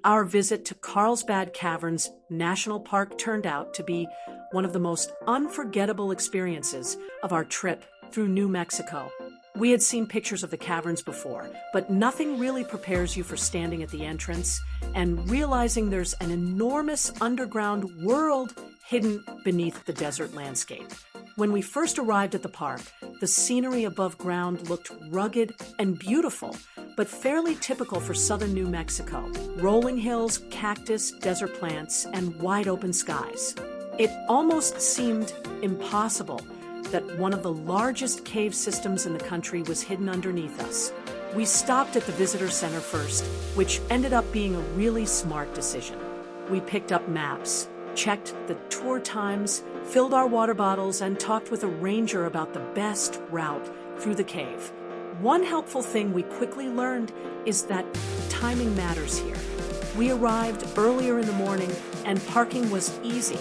Our visit to Carlsbad Caverns National Park turned out to be one of the most unforgettable experiences of our trip through New Mexico. We had seen pictures of the caverns before, but nothing really prepares you for standing at the entrance and realizing there's an enormous underground world hidden beneath the desert landscape. When we first arrived at the park, the scenery above ground looked rugged and beautiful, but fairly typical for southern New Mexico. Rolling hills, cactus, desert plants, and wide open skies. It almost seemed impossible that one of the largest cave systems in the country was hidden underneath us. We stopped at the visitor center first, which ended up being a really smart decision. We picked up maps, checked the tour times, filled our water bottles, and talked with a ranger about the best route through the cave. One helpful thing we quickly learned is that timing matters here. We arrived earlier in the morning and parking was easy.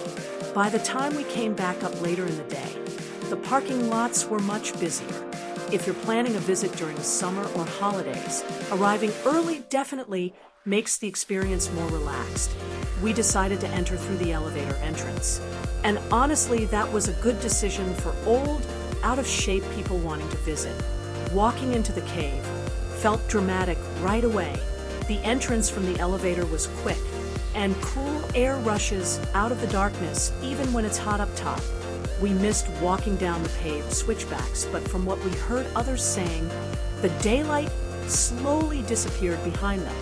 By the time we came back up later in the day, the parking lots were much busier. If you're planning a visit during summer or holidays, arriving early definitely makes the experience more relaxed. We decided to enter through the elevator entrance. And honestly, that was a good decision for old, out-of-shape people wanting to visit. Walking into the cave felt dramatic right away. The entrance from the elevator was quick, and cool air rushes out of the darkness even when it's hot up top. We missed walking down the paved switchbacks, but from what we heard others saying, the daylight slowly disappeared behind them.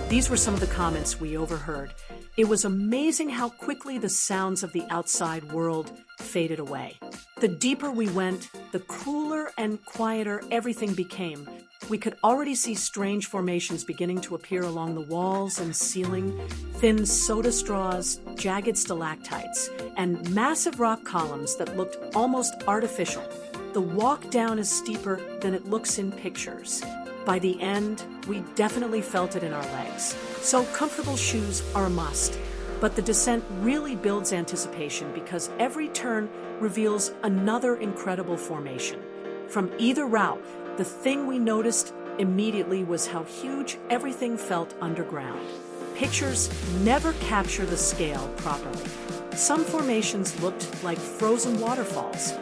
These were some of the comments we overheard. It was amazing how quickly the sounds of the outside world faded away. The deeper we went, the cooler and quieter everything became. We could already see strange formations beginning to appear along the walls and ceiling, thin soda straws, jagged stalactites, and massive rock columns that looked almost artificial. The walk down is steeper than it looks in pictures. By the end, we definitely felt it in our legs. So comfortable shoes are a must. But the descent really builds anticipation because every turn reveals another incredible formation. From either route, the thing we noticed immediately was how huge everything felt underground. Pictures never capture the scale properly. Some formations looked like frozen waterfalls,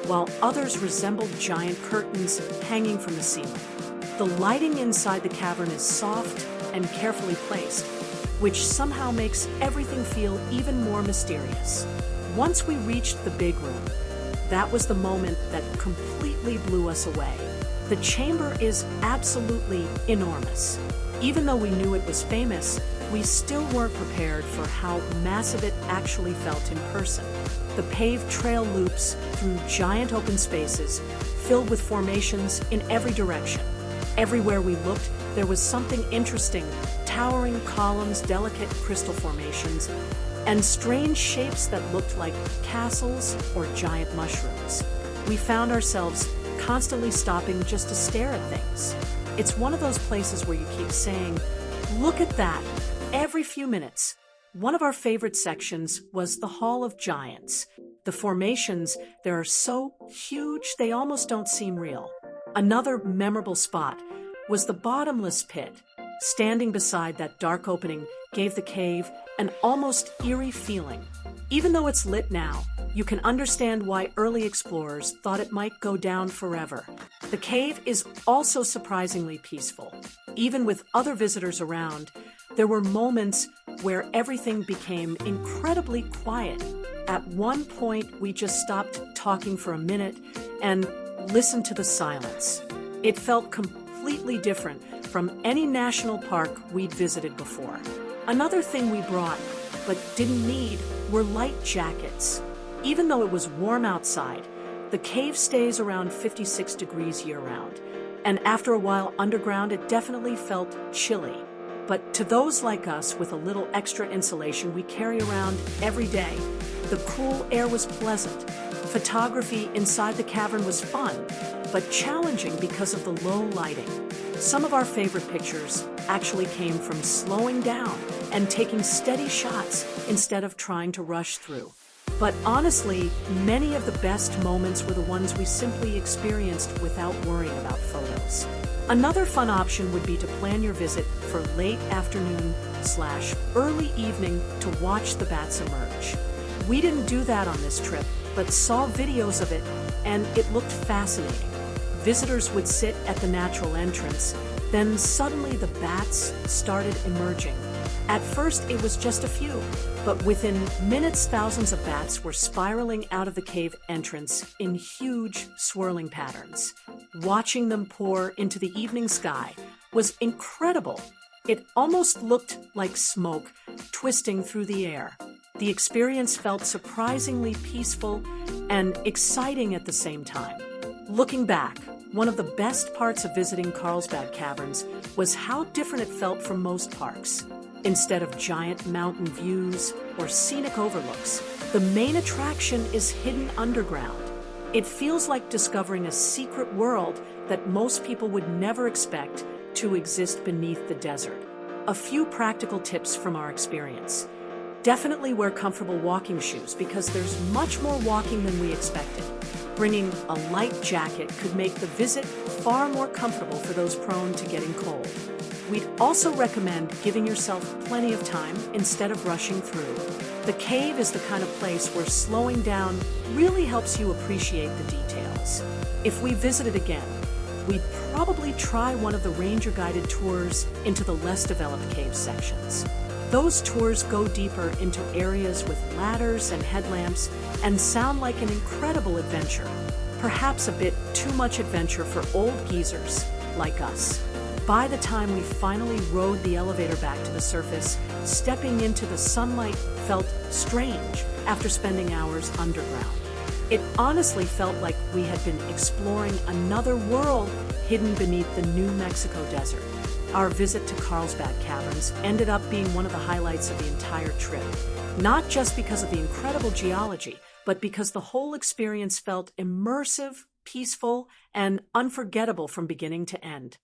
while others resembled giant curtains hanging from the ceiling. The lighting inside the cavern is soft and carefully placed, which somehow makes everything feel even more mysterious. Once we reached the big room, that was the moment that completely blew us away. The chamber is absolutely enormous. Even though we knew it was famous, we still weren't prepared for how massive it actually felt in person. The paved trail loops through giant open spaces, filled with formations in every direction. Everywhere we looked, there was something interesting: towering columns, delicate crystal formations, and strange shapes that looked like castles or giant mushrooms. We found ourselves constantly stopping just to stare at things. It's one of those places where you keep saying, "Look at that," every few minutes. One of our favorite sections was the Hall of Giants. The formations there are so huge they almost don't seem real. Another memorable spot was the bottomless pit. Standing beside that dark opening gave the cave an almost eerie feeling. Even though it's lit now, you can understand why early explorers thought it might go down forever. The cave is also surprisingly peaceful. Even with other visitors around, there were moments where everything became incredibly quiet. At one point, we just stopped talking for a minute and listened to the silence. It felt completely different from any national park we'd visited before. Another thing we brought, but didn't need, were light jackets. Even though it was warm outside, the cave stays around 56 degrees year-round, and after a while underground it definitely felt chilly. But to those like us with a little extra insulation we carry around every day, the cool air was pleasant. Photography inside the cavern was fun, but challenging because of the low lighting. Some of our favorite pictures actually came from slowing down and taking steady shots instead of trying to rush through. But honestly, many of the best moments were the ones we simply experienced without worrying about photos. Another fun option would be to plan your visit for late afternoon/early evening to watch the bats emerge. We didn't do that on this trip, but saw videos of it, and it looked fascinating. Visitors would sit at the natural entrance, then suddenly the bats started emerging. At first, it was just a few, but within minutes, thousands of bats were spiraling out of the cave entrance in huge, swirling patterns. Watching them pour into the evening sky was incredible. It almost looked like smoke twisting through the air. The experience felt surprisingly peaceful and exciting at the same time. Looking back, one of the best parts of visiting Carlsbad Caverns was how different it felt from most parks. Instead of giant mountain views or scenic overlooks, the main attraction is hidden underground. It feels like discovering a secret world that most people would never expect to exist beneath the desert. A few practical tips from our experience. Definitely wear comfortable walking shoes because there's much more walking than we expected. Bringing a light jacket could make the visit far more comfortable for those prone to getting cold. We'd also recommend giving yourself plenty of time instead of rushing through. The cave is the kind of place where slowing down really helps you appreciate the details. If we visited again, we'd probably try one of the ranger-guided tours into the less developed cave sections. Those tours go deeper into areas with ladders and headlamps and sound like an incredible adventure. Perhaps a bit too much adventure for old geezers like us. By the time we finally rode the elevator back to the surface, stepping into the sunlight felt strange after spending hours underground. It honestly felt like we had been exploring another world hidden beneath the New Mexico desert. Our visit to Carlsbad Caverns ended up being one of the highlights of the entire trip, not just because of the incredible geology, but because the whole experience felt immersive, peaceful, and unforgettable from beginning to end.